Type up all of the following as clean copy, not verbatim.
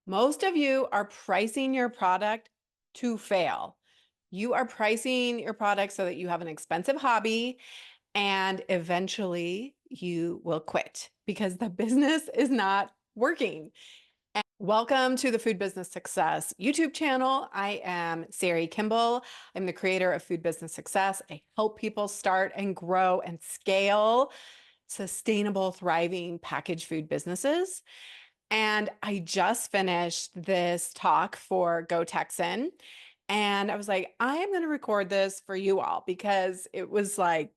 Most of you are pricing your product to fail. You are pricing your product so that you have an expensive hobby and eventually you will quit because the business is not working. And welcome to the Food Business Success YouTube channel. I am Sari Kimball. I'm the creator of Food Business Success. I help people start and grow and scale sustainable, thriving packaged food businesses. And I just finished this talk for Go Texan. And I was like, I am going to record this for you all because it was like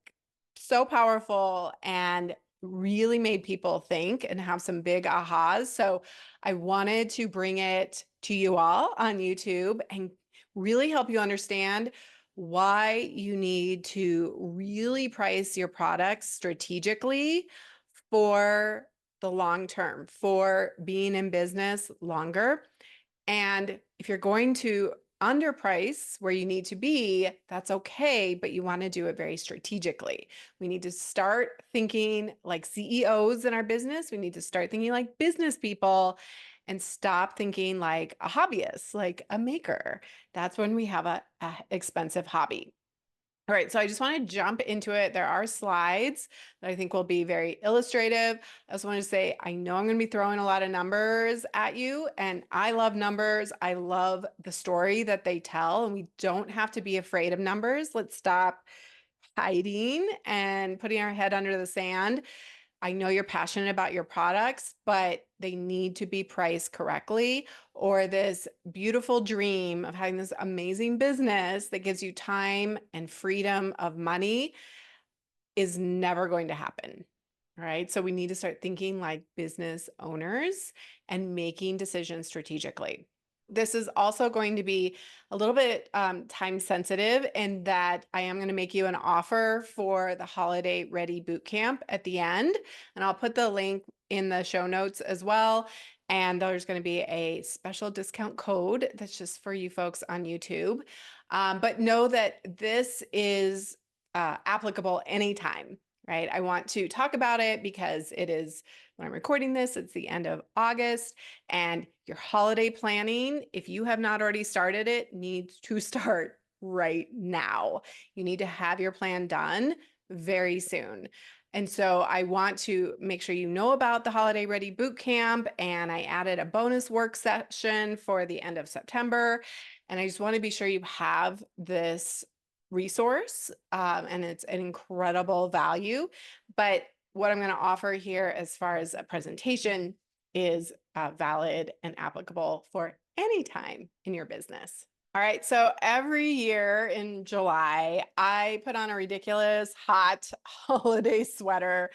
so powerful and really made people think and have some big ahas. So I wanted to bring it to you all on YouTube and really help you understand why you need to really price your products strategically for the long term, for being in business longer. And if you're going to underprice where you need to be, that's okay, but you want to do it very strategically. We need to start thinking like CEOs in our business. We need to start thinking like business people and stop thinking like a hobbyist, like a maker. That's when we have a expensive hobby. All right, so I just want to jump into it. There are slides that I think will be very illustrative. I just want to say, I know I'm going to be throwing a lot of numbers at you, and I love numbers. I love the story that they tell, and we don't have to be afraid of numbers. Let's stop hiding and putting our head under the sand. I know you're passionate about your products, but they need to be priced correctly, or this beautiful dream of having this amazing business that gives you time and freedom of money is never going to happen. All right. So we need to start thinking like business owners and making decisions strategically. This is also going to be a little bit time sensitive in that I am going to make you an offer for the Holiday Ready Bootcamp at the end. And I'll put the link in the show notes as well. And there's going to be a special discount code that's just for you folks on YouTube. But know that this is applicable anytime, right? I want to talk about it because it is, when I'm recording this, it's the end of August, and your holiday planning, if you have not already started it, needs to start right now. You need to have your plan done very soon. And so I want to make sure you know about the Holiday Ready Bootcamp, and I added a bonus work session for the end of September. And I just want to be sure you have this resource, and it's an incredible value. But what I'm going to offer here as far as a presentation is valid and applicable for any time in your business. All right, so every year in July, I put on a ridiculous hot holiday sweater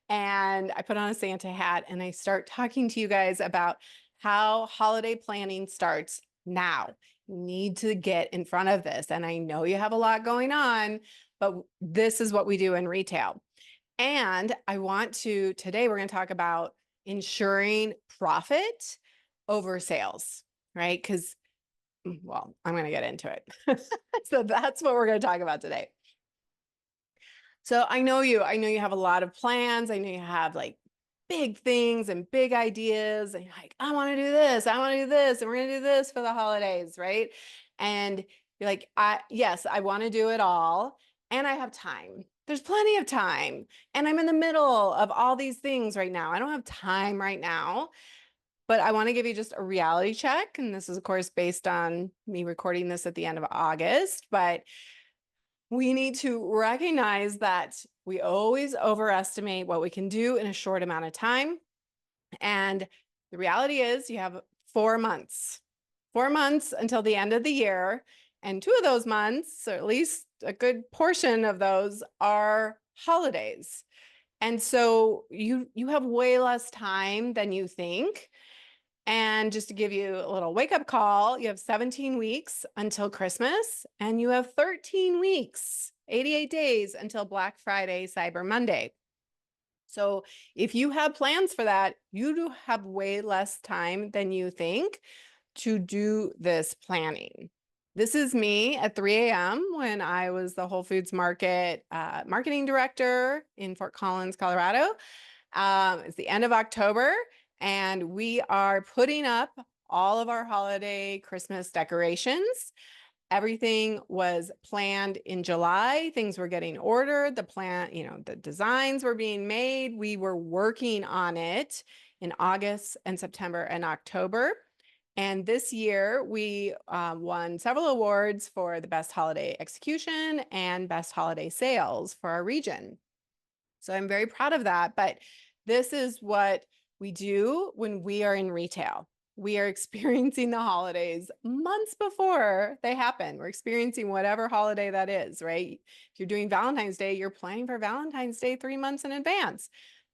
and I put on a Santa hat and I start talking to you guys about how holiday planning starts now. You need to get in front of this. And I know you have a lot going on, but this is what we do in retail. And I want to, today we're going to talk about ensuring profit over sales, right? Because, well, I'm going to get into it. So that's what we're going to talk about today. So I know you have a lot of plans. I know you have like big things and big ideas. And you're like, I want to do this. I want to do this. And we're going to do this for the holidays, right? And you're like, yes, I want to do it all. And I have time. There's plenty of time. And I'm in the middle of all these things right now. I don't have time right now. But I want to give you just a reality check. And this is, of course, based on me recording this at the end of August. But we need to recognize that we always overestimate what we can do in a short amount of time. And the reality is you have 4 months, 4 months until the end of the year. And 2 of those months, or at least a good portion of those, are holidays. And so you have way less time than you think. And just to give you a little wake-up call, you have 17 weeks until Christmas, and you have 13 weeks, 88 days until Black Friday, Cyber Monday. So if you have plans for that, you do have way less time than you think to do this planning. This is me at 3 a.m. when I was the Whole Foods Market marketing director in Fort Collins, Colorado. It's the end of October. And we are putting up all of our holiday Christmas decorations. Everything was planned in July. Things were getting ordered. The designs were being made. We were working on it in August and September and October. And this year we won several awards for the best holiday execution and best holiday sales for our region. So I'm very proud of that. But this is what we do when we are in retail. We are experiencing the holidays months before they happen. We're experiencing whatever holiday that is, right? If you're doing Valentine's Day, you're planning for Valentine's Day 3 months in advance.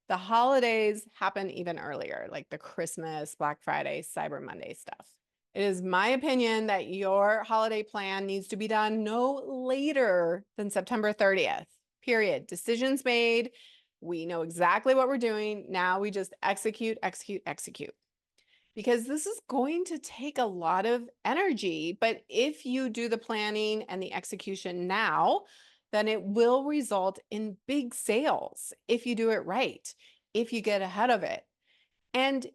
The holidays happen even earlier, like the Christmas, Black Friday, Cyber Monday stuff. It is my opinion that your holiday plan needs to be done no later than September 30th, period. Decisions made. We know exactly what we're doing. Now we just execute, execute, execute. Because this is going to take a lot of energy. But if you do the planning and the execution now, then it will result in big sales if you do it right, if you get ahead of it. And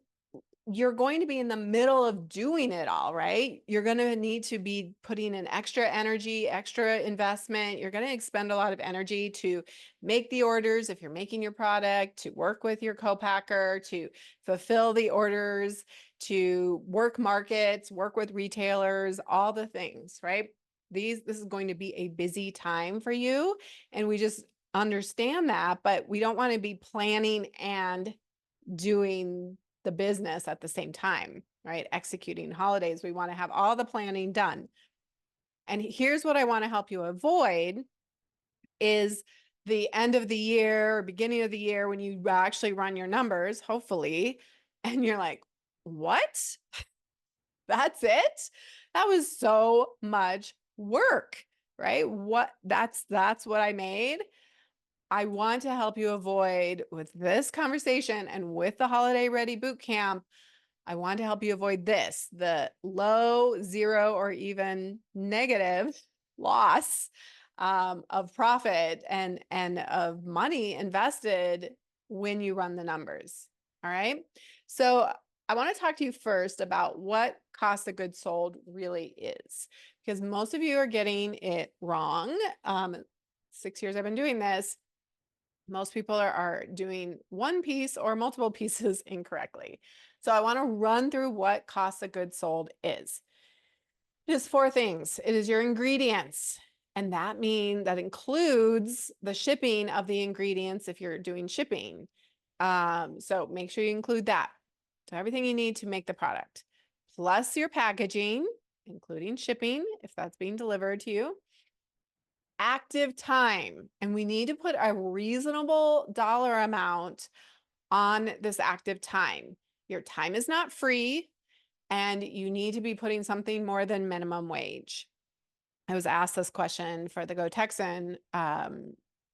you're going to be in the middle of doing it all, right? You're going to need to be putting in extra energy, extra investment. You're going to expend a lot of energy to make the orders if you're making your product, to work with your co-packer, to fulfill the orders, to work markets, work with retailers, all the things, right? This is going to be a busy time for you. And we just understand that, but we don't want to be planning and doing the business at the same time, right? Executing holidays. We want to have all the planning done. And here's what I want to help you avoid is the end of the year or beginning of the year when you actually run your numbers, hopefully, and you're like, what? That's it? That was so much work, right? That's what I made. I want to help you avoid with this conversation and with the Holiday Ready Bootcamp. I want to help you avoid this, the low, zero, or even negative loss of profit and of money invested when you run the numbers. All right. So I want to talk to you first about what cost of goods sold really is, because most of you are getting it wrong. 6 years I've been doing this. Most people are doing one piece or multiple pieces incorrectly. So I want to run through what cost of goods sold is. It is 4 things. It is your ingredients. And that includes the shipping of the ingredients if you're doing shipping. So make sure you include that. So everything you need to make the product, plus your packaging, including shipping, if that's being delivered to you. Active time, and we need to put a reasonable dollar amount on this active time. Your time is not free, and you need to be putting something more than minimum wage. I was asked this question for the Go Texan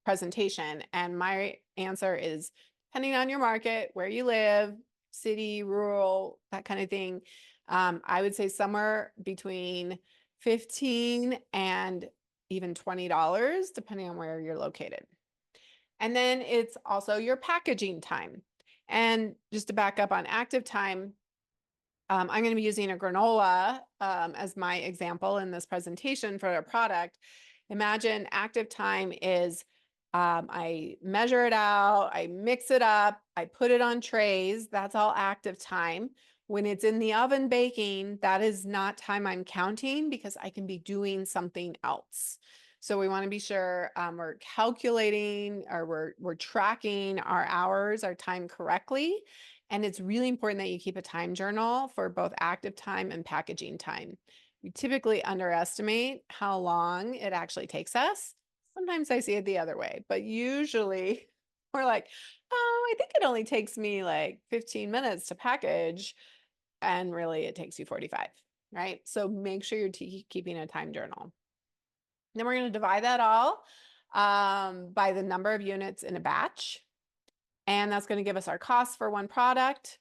presentation, and my answer is depending on your market, where you live, city, rural, that kind of thing. I would say somewhere between 15 and even $20, depending on where you're located. And then it's also your packaging time. And just to back up on active time, I'm going to be using a granola as my example in this presentation for a product. Imagine active time is I measure it out, I mix it up, I put it on trays. That's all active time. When it's in the oven baking, that is not time I'm counting because I can be doing something else. So we want to be sure we're calculating or we're tracking our hours, our time correctly. And it's really important that you keep a time journal for both active time and packaging time. We typically underestimate how long it actually takes us. Sometimes I see it the other way, but usually we're like, oh, I think it only takes me like 15 minutes to package. And really it takes you 45, right? So make sure you're keeping a time journal. Then we're going to divide that all by the number of units in a batch. And that's going to give us our costs for one product.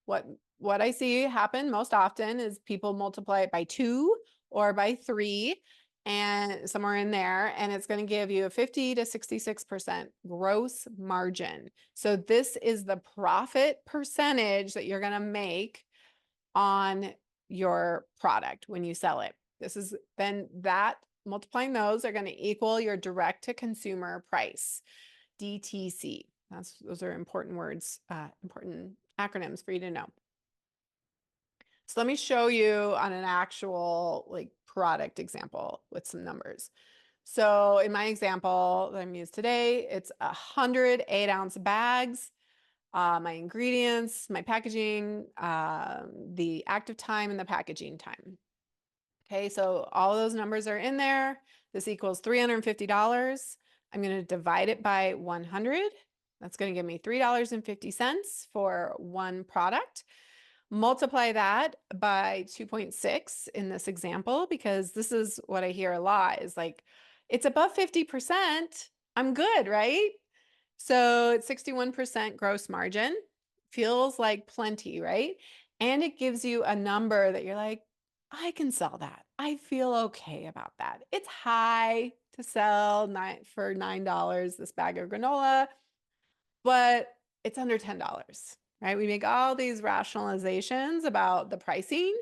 What I see happen most often is people multiply it by 2 or by 3 and somewhere in there, and it's going to give you a 50 to 66% gross margin. So this is the profit percentage that you're going to make on your product when you sell it. Then that multiplying those are going to equal your direct to consumer price, DTC. Those are important words, important acronyms for you to know. So let me show you on an actual like product example with some numbers. So in my example that I'm used today, it's 100 8-ounce bags. My ingredients, my packaging, the active time, and the packaging time. Okay, so all those numbers are in there. This equals $350. I'm going to divide it by 100. That's going to give me $3.50 for one product. Multiply that by 2.6 in this example, because this is what I hear a lot is like, it's above 50%. I'm good, right? So it's 61% gross margin. Feels like plenty, right? And it gives you a number that you're like, I can sell that. I feel okay about that. It's high to sell for $9, this bag of granola, but it's under $10, right? We make all these rationalizations about the pricing,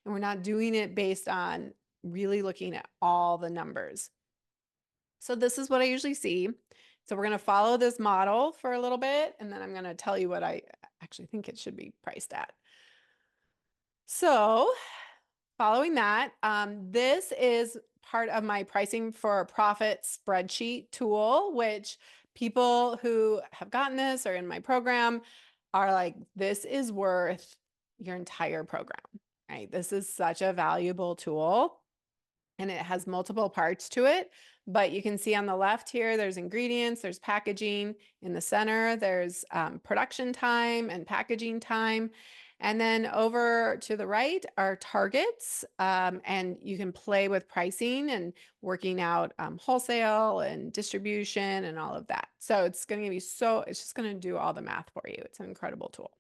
and we're not doing it based on really looking at all the numbers. So this is what I usually see. So we're going to follow this model for a little bit, and then I'm going to tell you what I actually think it should be priced at. So following that, this is part of my pricing for profit spreadsheet tool, which people who have gotten this or in my program are like, this is worth your entire program, right? This is such a valuable tool, and it has multiple parts to it. But you can see on the left here, there's ingredients, there's packaging. In the center, there's production time and packaging time. And then over to the right are targets, and you can play with pricing and working out wholesale and distribution and all of that. So it's going to be it's just going to do all the math for you. It's an incredible tool.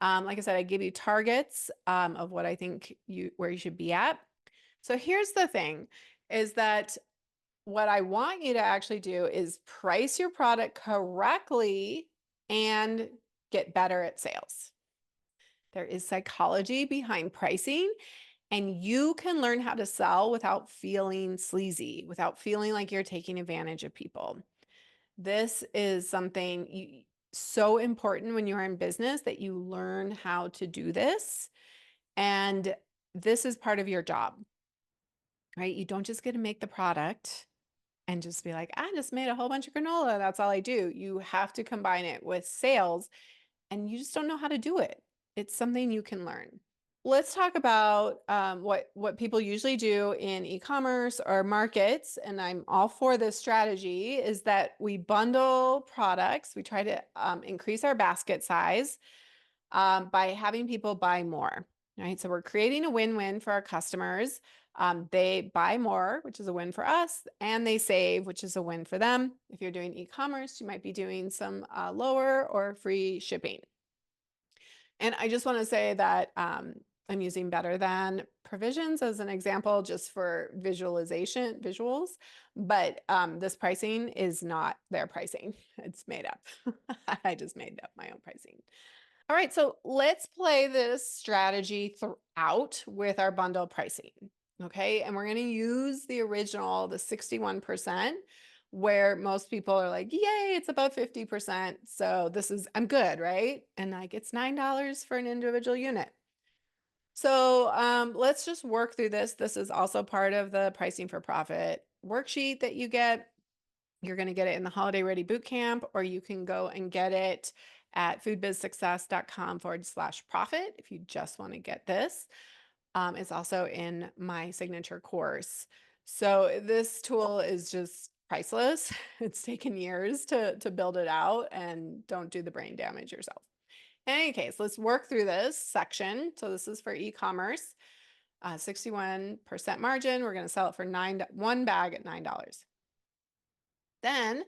Like I said, I give you targets of what I think where you should be at. So here's the thing, is that what I want you to actually do is price your product correctly and get better at sales. There is psychology behind pricing, and you can learn how to sell without feeling sleazy, without feeling like you're taking advantage of people. This is something so important when you're in business, that you learn how to do this. And this is part of your job, right? You don't just get to make the product and just be like, I just made a whole bunch of granola. That's all I do. You have to combine it with sales, and you just don't know how to do it. It's something you can learn. Let's talk about what people usually do in e-commerce or markets, and I'm all for this strategy, is that we bundle products. We try to increase our basket size by having people buy more, right? So we're creating a win-win for our customers. They buy more, which is a win for us, and they save, which is a win for them. If you're doing e-commerce, you might be doing some lower or free shipping. And I just want to say that I'm using better than provisions as an example, just for visuals, but this pricing is not their pricing. It's made up. I just made up my own pricing. All right, so let's play this strategy throughout with our bundle pricing, okay? And we're going to use the original, the 61%, where most people are like, yay, it's above 50%. So I'm good, right? And like, it's $9 for an individual unit. So let's just work through this. This is also part of the pricing for profit worksheet that you get. You're going to get it in the Holiday Ready Bootcamp, or you can go and get it at foodbizsuccess.com/profit if you just want to get this. It's also in my signature course. So this tool is just priceless. It's taken years to build it out, and don't do the brain damage yourself. In any case, let's work through this section. So this is for e-commerce, 61% margin. We're going to sell it for one bag at $9. Then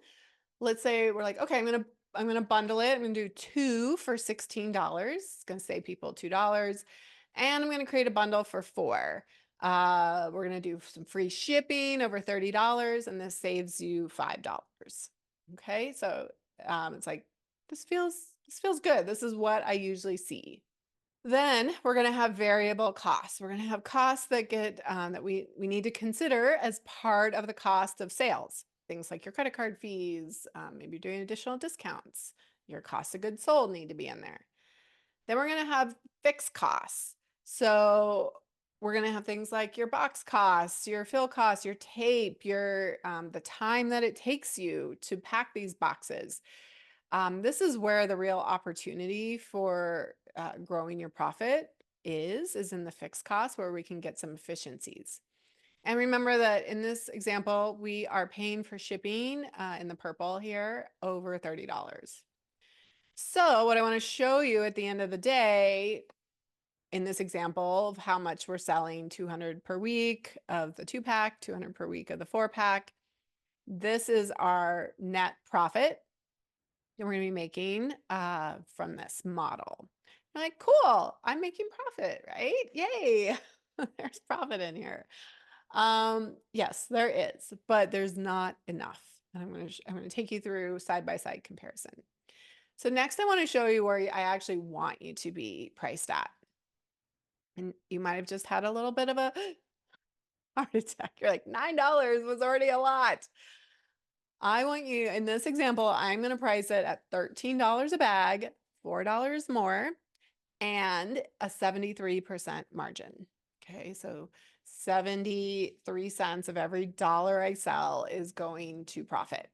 let's say we're like, okay, I'm gonna bundle it. I'm gonna do 2 for $16. It's gonna save people $2. And I'm gonna create a bundle for 4. We're gonna do some free shipping over $30, and this saves you $5. Okay, so it's like, this feels good. This is what I usually see. Then we're going to have variable costs. We're going to have costs that get that we need to consider as part of the cost of sales. Things like your credit card fees, maybe you're doing additional discounts. Your cost of goods sold need to be in there. Then we're going to have fixed costs. So we're going to have things like your box costs, your fill costs, your tape, your the time that it takes you to pack these boxes. This is where the real opportunity for growing your profit is in the fixed costs, where we can get some efficiencies. And remember that in this example, we are paying for shipping in the purple here over $30. So what I want to show you at the end of the day in this example of how much we're selling, 200 per week of the 2-pack, 200 per week of the 4-pack. This is our net profit that we're going to be making from this model. You're like, cool, I'm making profit, right? Yay. There's profit in here. Yes, there is, but there's not enough. And I'm going to take you through side-by-side comparison. So next I want to show you where I actually want you to be priced at. And you might have just had a little bit of a heart attack. You're like, $9 was already a lot. I want you, in this example, I'm going to price it at $13 a bag, $4 more, and a 73% margin. Okay, so 73 cents of every dollar I sell is going to profit.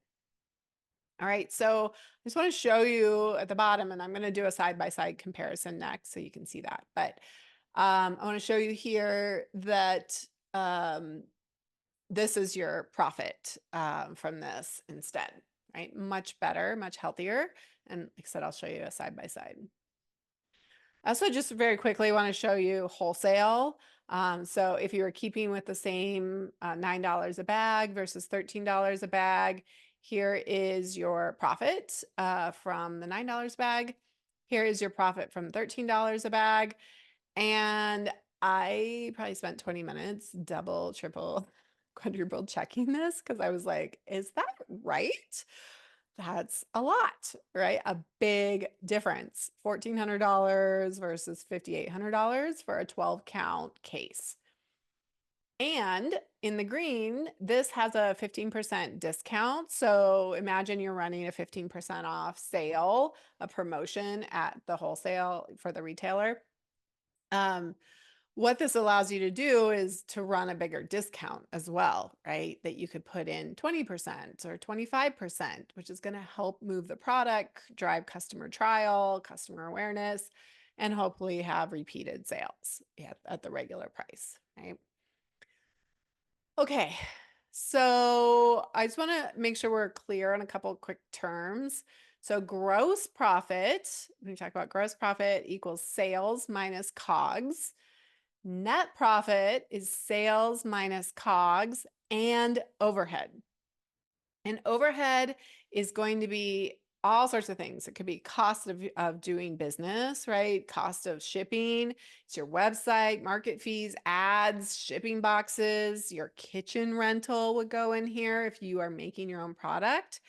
All right, so I just want to show you at the bottom, and I'm going to do a side-by-side comparison next so you can see that. But I want to show you here that this is your profit from this instead, right? Much better, much healthier. And like I said, I'll show you a side-by-side. Also, just very quickly, want to show you wholesale. So if you were keeping with the same $9 a bag versus $13 a bag, here is your profit from the $9 bag. Here is your profit from $13 a bag. And I probably spent 20 minutes double, triple, quadruple checking this because I was like, is that right? That's a lot, right? A big difference. $1,400 versus $5,800 for a 12 count case. And in the green, this has a 15% discount. So imagine you're running a 15% off sale, a promotion at the wholesale for the retailer. What this allows you to do is to run a bigger discount as well, right? That you could put in 20% or 25%, which is going to help move the product, drive customer trial, customer awareness, and hopefully have repeated sales at the regular price, right? Okay, so I just want to make sure we're clear on a couple quick terms. So gross profit, when we talk about gross profit, equals sales minus COGS. Net profit is sales minus COGS and overhead. And overhead is going to be all sorts of things. It could be cost of doing business, right? Cost of shipping, it's your website, market fees, ads, shipping boxes, your kitchen rental would go in here if you are making your own product.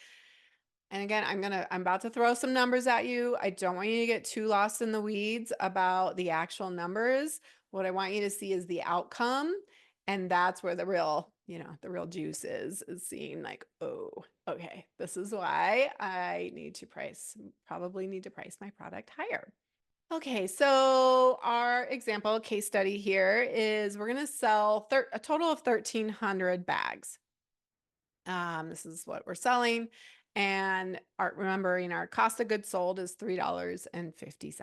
And again, I'm about to throw some numbers at you. I don't want you to get too lost in the weeds about the actual numbers. What I want you to see is the outcome. And that's where the real, the real juice is seeing like, oh, okay, this is why I probably need to price my product higher. Okay, so our example case study here is we're going to sell a total of 1,300 bags. This is what we're selling. And remembering our cost of goods sold is $3.50.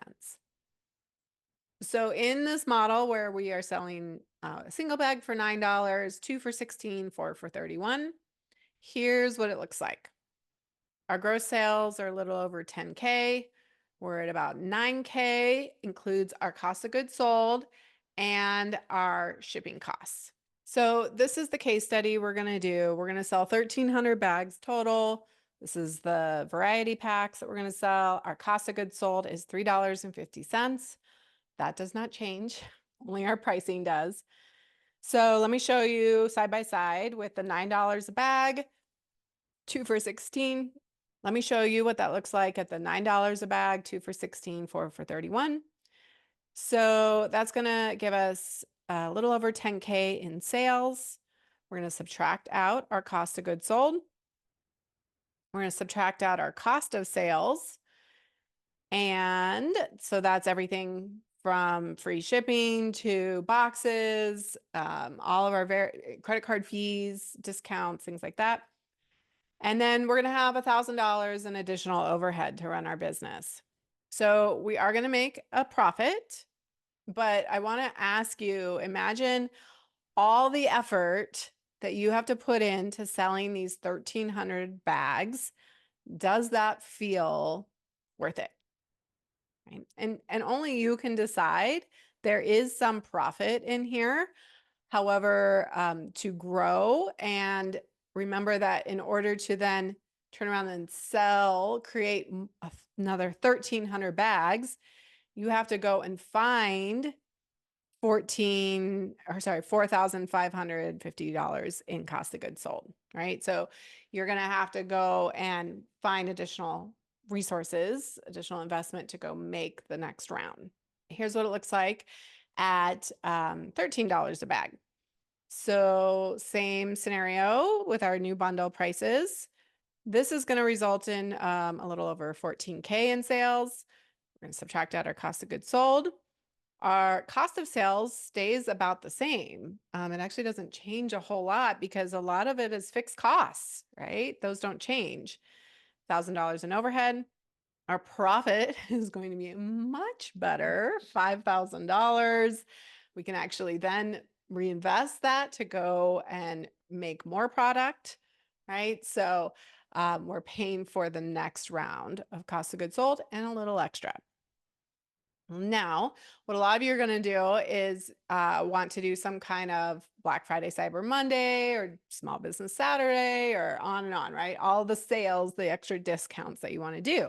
So in this model where we are selling a single bag for $9, 2 for $16, 4 for $31, here's what it looks like. Our gross sales are a little over 10K. We're at about 9K, includes our cost of goods sold and our shipping costs. So this is the case study we're going to do. We're going to sell 1,300 bags total. This is the variety packs that we're going to sell. Our cost of goods sold is $3.50. That does not change. Only our pricing does. So let me show you side by side with the $9 a bag, 2 for $16. Let me show you what that looks like at the $9 a bag, 2 for $16, 4 for $31. So that's going to give us a little over 10K in sales. We're going to subtract out our cost of goods sold. We're going to subtract out our cost of sales. And so that's everything from free shipping to boxes, all of our credit card fees, discounts, things like that. And then we're going to have $1,000 in additional overhead to run our business. So we are going to make a profit, but I want to ask you, imagine all the effort that you have to put into selling these 1,300 bags. Does that feel worth it? Right? And only you can decide. There is some profit in here. However, to grow, and remember that in order to then turn around and sell, create another 1,300 bags, you have to go and find $4,550 in cost of goods sold, right? So you're going to have to go and find additional resources, additional investment to go make the next round. Here's what it looks like at $13 a bag. So same scenario with our new bundle prices. This is going to result in a little over 14K in sales. We're going to subtract out our cost of goods sold. Our cost of sales stays about the same. It actually doesn't change a whole lot because a lot of it is fixed costs, right? Those don't change. $1,000 in overhead. Our profit is going to be much better, $5,000. We can actually then reinvest that to go and make more product, right? So we're paying for the next round of cost of goods sold and a little extra. Now, what a lot of you are going to do is want to do some kind of Black Friday, Cyber Monday, or Small Business Saturday, or on and on, right? All the sales, the extra discounts that you want to do.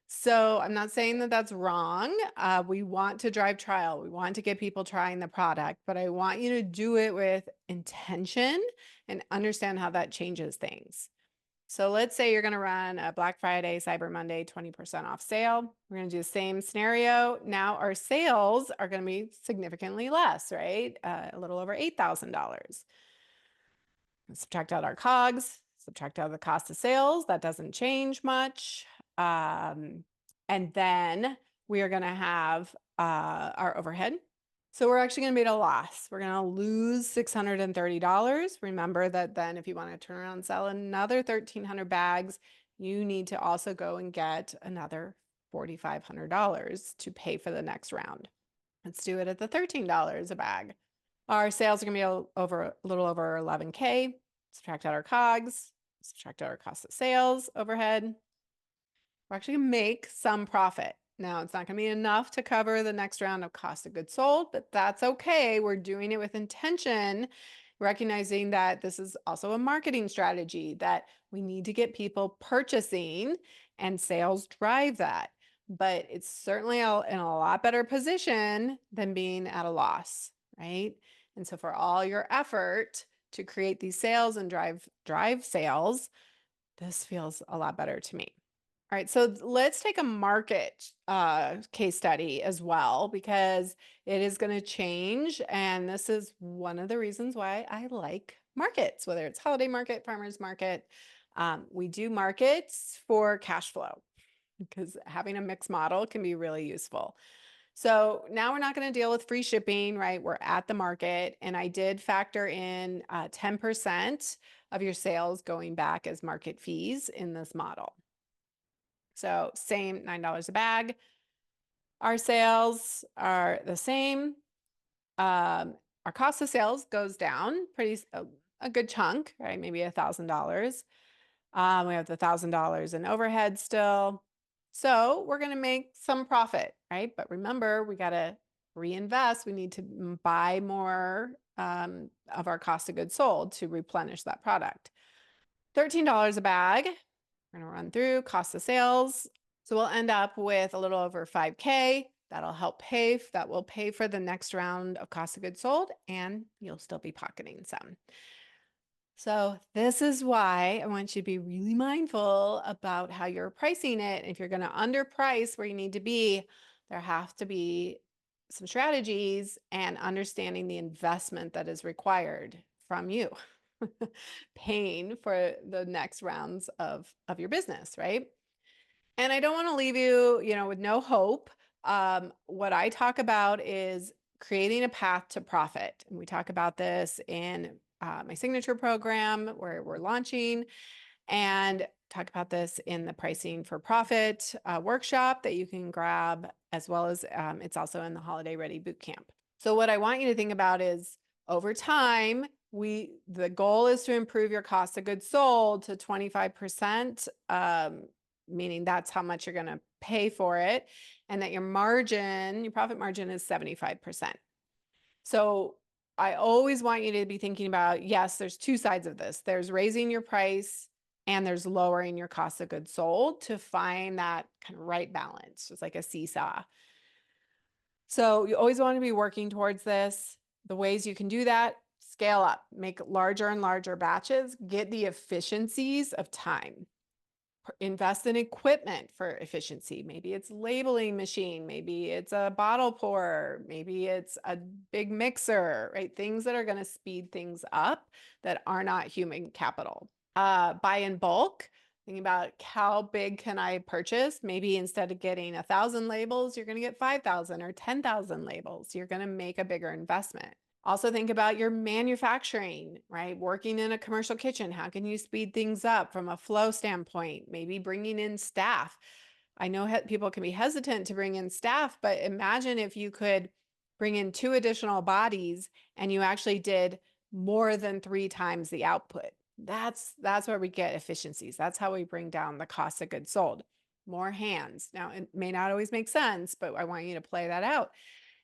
So I'm not saying that that's wrong. We want to drive trial. We want to get people trying the product, but I want you to do it with intention and understand how that changes things. So let's say you're going to run a Black Friday, Cyber Monday, 20% off sale. We're going to do the same scenario. Now our sales are going to be significantly less, right? A little over $8,000. Subtract out our COGS, subtract out the cost of sales. That doesn't change much. And then we are going to have our overhead. So we're actually going to be at a loss. We're going to lose $630. Remember that then if you want to turn around and sell another 1,300 bags, you need to also go and get another $4,500 to pay for the next round. Let's do it at the $13 a bag. Our sales are going to be a little over 11K. Subtract out our COGS, subtract out our cost of sales, overhead. We're actually going to make some profit. Now, it's not going to be enough to cover the next round of cost of goods sold, but that's okay. We're doing it with intention, recognizing that this is also a marketing strategy, that we need to get people purchasing and sales drive that. But it's certainly in a lot better position than being at a loss, right? And so for all your effort to create these sales and drive sales, this feels a lot better to me. All right, so let's take a market case study as well, because it is going to change. And this is one of the reasons why I like markets, whether it's holiday market, farmers market. We do markets for cash flow because having a mixed model can be really useful. So now we're not going to deal with free shipping, right? We're at the market, and I did factor in 10% of your sales going back as market fees in this model. So same $9 a bag. Our sales are the same. Our cost of sales goes down a good chunk, right? Maybe $1,000. We have the $1,000 in overhead still. So we're going to make some profit, right? But remember, we got to reinvest. We need to buy more of our cost of goods sold to replenish that product. $13 a bag. We're going to run through cost of sales. So we'll end up with a little over 5K. That will pay for the next round of cost of goods sold, and you'll still be pocketing some. So this is why I want you to be really mindful about how you're pricing it. If you're going to underprice where you need to be, there have to be some strategies and understanding the investment that is required from you, paying for the next rounds of your business, right? And I don't want to leave you, with no hope. What I talk about is creating a path to profit. And we talk about this in my signature program where we're launching, and talk about this in the pricing for profit workshop that you can grab, as well as it's also in the Holiday Ready Bootcamp. So what I want you to think about is over time, the goal is to improve your cost of goods sold to 25%, meaning that's how much you're going to pay for it, and that your profit margin is 75%. So I always want you to be thinking about, yes, there's two sides of this. There's raising your price and there's lowering your cost of goods sold to find that kind of right balance. It's like a seesaw. So you always want to be working towards this. The ways you can do that: scale up, make larger and larger batches, get the efficiencies of time, invest in equipment for efficiency. Maybe it's labeling machine, maybe it's a bottle pourer, maybe it's a big mixer, right? Things that are going to speed things up that are not human capital. Buy in bulk. Thinking about how big can I purchase? Maybe instead of getting 1,000 labels, you're going to get 5,000 or 10,000 labels. You're going to make a bigger investment. Also think about your manufacturing, right? Working in a commercial kitchen, how can you speed things up from a flow standpoint? Maybe bringing in staff. I know people can be hesitant to bring in staff, but imagine if you could bring in 2 additional bodies and you actually did more than 3 times the output. That's where we get efficiencies. That's how we bring down the cost of goods sold. More hands. Now, it may not always make sense, but I want you to play that out.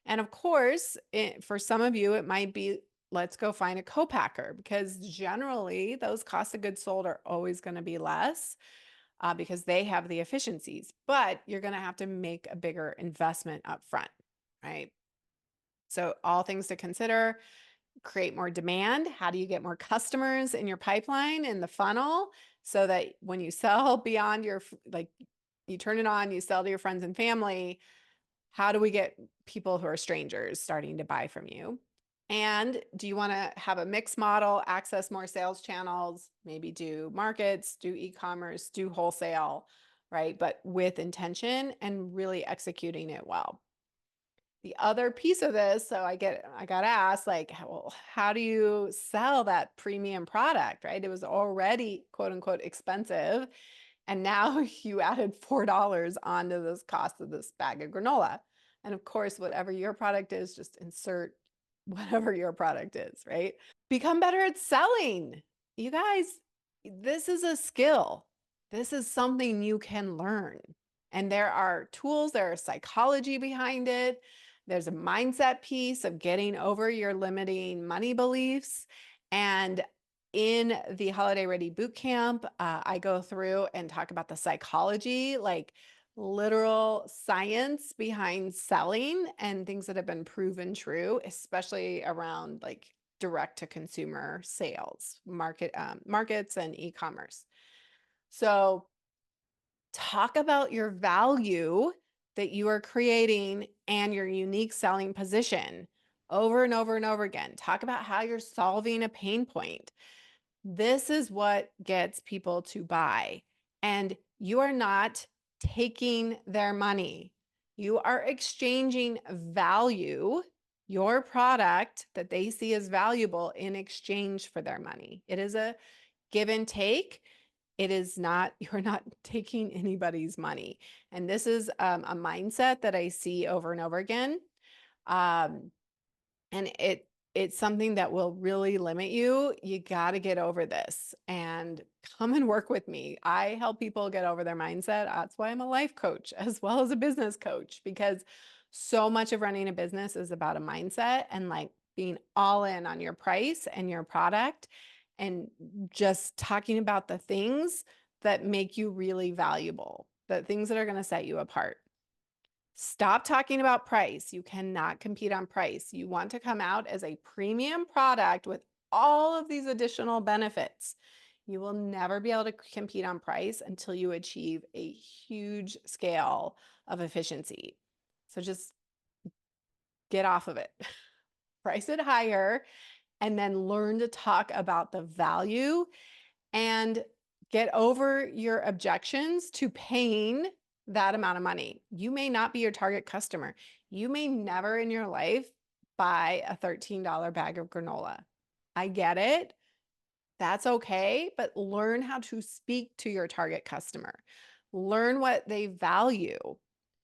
And of course, for some of you, it might be, let's go find a co-packer, because generally those costs of goods sold are always going to be less because they have the efficiencies, but you're going to have to make a bigger investment up front, right? So all things to consider: create more demand. How do you get more customers in your pipeline, in the funnel, so that when you sell beyond you turn it on, you sell to your friends and family? How do we get people who are strangers starting to buy from you? And do you want to have a mixed model, access more sales channels, maybe do markets, do e-commerce, do wholesale, right? But with intention and really executing it well. The other piece of this, so I got asked, like, well, how do you sell that premium product, right? It was already quote unquote expensive, and now you added $4 onto this cost of this bag of granola. And of course, whatever your product is, just insert whatever your product is, right? Become better at selling. You guys, this is a skill. This is something you can learn. And there are tools, there are psychology behind it. There's a mindset piece of getting over your limiting money beliefs. And in the Holiday Ready Bootcamp, I go through and talk about the psychology, like literal science behind selling and things that have been proven true, especially around like direct to consumer sales, markets and e-commerce. So talk about your value that you are creating and your unique selling position over and over and over again. Talk about how you're solving a pain point. This is what gets people to buy. And you are not taking their money. You are exchanging value, your product that they see as valuable, in exchange for their money. It is a give and take. It is not, you're not taking anybody's money. And this is a mindset that I see over and over again. And it's something that will really limit you. You got to get over this and come and work with me. I help people get over their mindset. That's why I'm a life coach as well as a business coach, because so much of running a business is about a mindset and like being all in on your price and your product, and just talking about the things that make you really valuable, the things that are going to set you apart. Stop talking about price. You cannot compete on price. You want to come out as a premium product with all of these additional benefits. You will never be able to compete on price until you achieve a huge scale of efficiency. So just get off of it. Price it higher and then learn to talk about the value and get over your objections to paying that amount of money. You may not be your target customer. You may never in your life buy a $13 bag of granola. I get it. That's okay, but learn how to speak to your target customer. Learn what they value.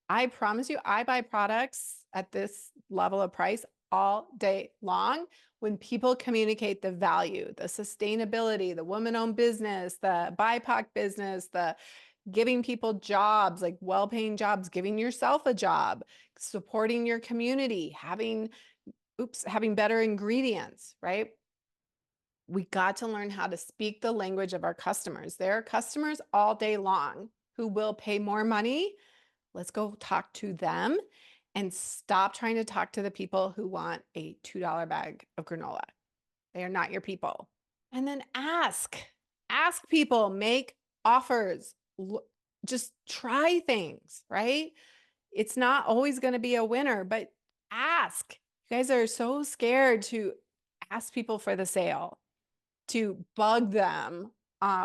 I promise you, I buy products at this level of price all day long when people communicate the value, the sustainability, the woman-owned business, the BIPOC business, the giving people jobs, like well-paying jobs, giving yourself a job, supporting your community, having better ingredients, right? We got to learn how to speak the language of our customers. There are customers all day long who will pay more money. Let's go talk to them and stop trying to talk to the people who want a $2 bag of granola. They are not your people. And then ask people, make offers, just try things, right? It's not always going to be a winner, but ask. You guys are so scared to ask people for the sale, to bug them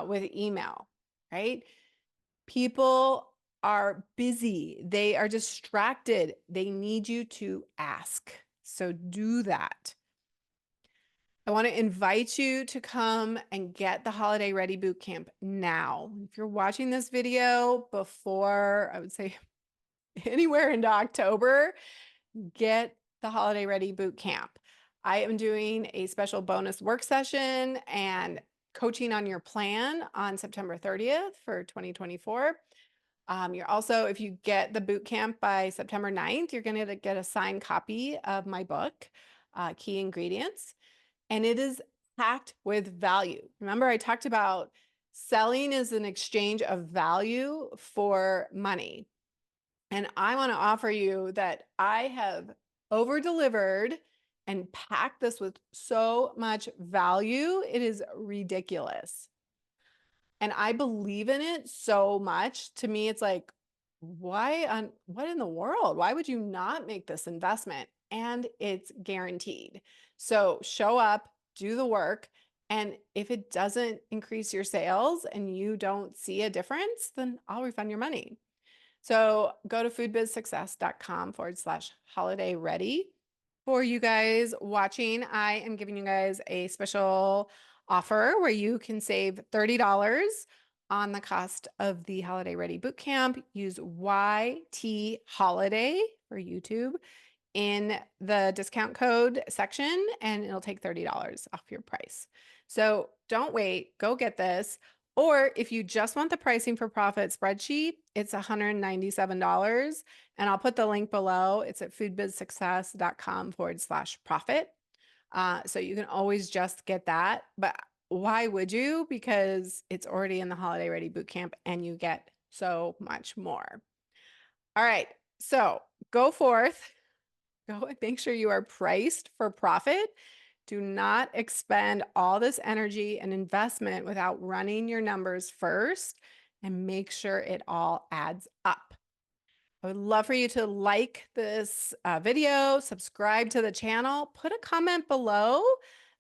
with email, right? People are busy. They are distracted. They need you to ask. So do that. I want to invite you to come and get the Holiday Ready Bootcamp now. If you're watching this video before, I would say anywhere into October, get the Holiday Ready Bootcamp. I am doing a special bonus work session and coaching on your plan on September 30th for 2024. You're also, if you get the boot camp by September 9th, you're going to get a signed copy of my book, Key Ingredients, and it is packed with value. Remember, I talked about selling is an exchange of value for money. And I want to offer you that I have over-delivered and packed this with so much value. It is ridiculous. And I believe in it so much. To me, it's like, what in the world? Why would you not make this investment? And it's guaranteed. So show up, do the work. And if it doesn't increase your sales and you don't see a difference, then I'll refund your money. So go to foodbizsuccess.com/holiday ready. For you guys watching, I am giving you guys a special offer where you can save $30 on the cost of the Holiday Ready Bootcamp. Use YT Holiday for YouTube in the discount code section, and it'll take $30 off your price. So don't wait, go get this. Or if you just want the pricing for profit spreadsheet, it's $197. And I'll put the link below. It's at foodbizsuccess.com/profit. So you can always just get that. But why would you? Because it's already in the Holiday Ready Bootcamp and you get so much more. All right. So go forth. Go and make sure you are priced for profit. Do not expend all this energy and investment without running your numbers first, and make sure it all adds up. I would love for you to like this video, subscribe to the channel, put a comment below.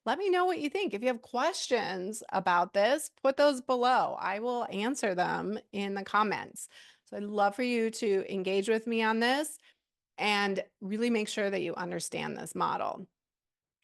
Let me know what you think. If you have questions about this, put those below. I will answer them in the comments. So I'd love for you to engage with me on this and really make sure that you understand this model.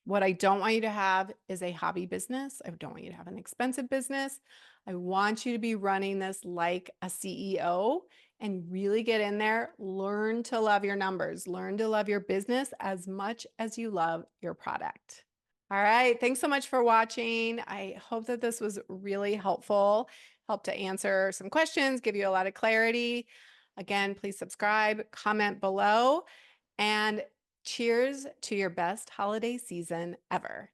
What I don't want you to have is a hobby business. I don't want you to have an expensive business. I want you to be running this like a CEO and really get in there, learn to love your numbers, learn to love your business as much as you love your product. All right. Thanks so much for watching. I hope that this was really helpful, helped to answer some questions, give you a lot of clarity. Again, please subscribe, comment below, and cheers to your best holiday season ever.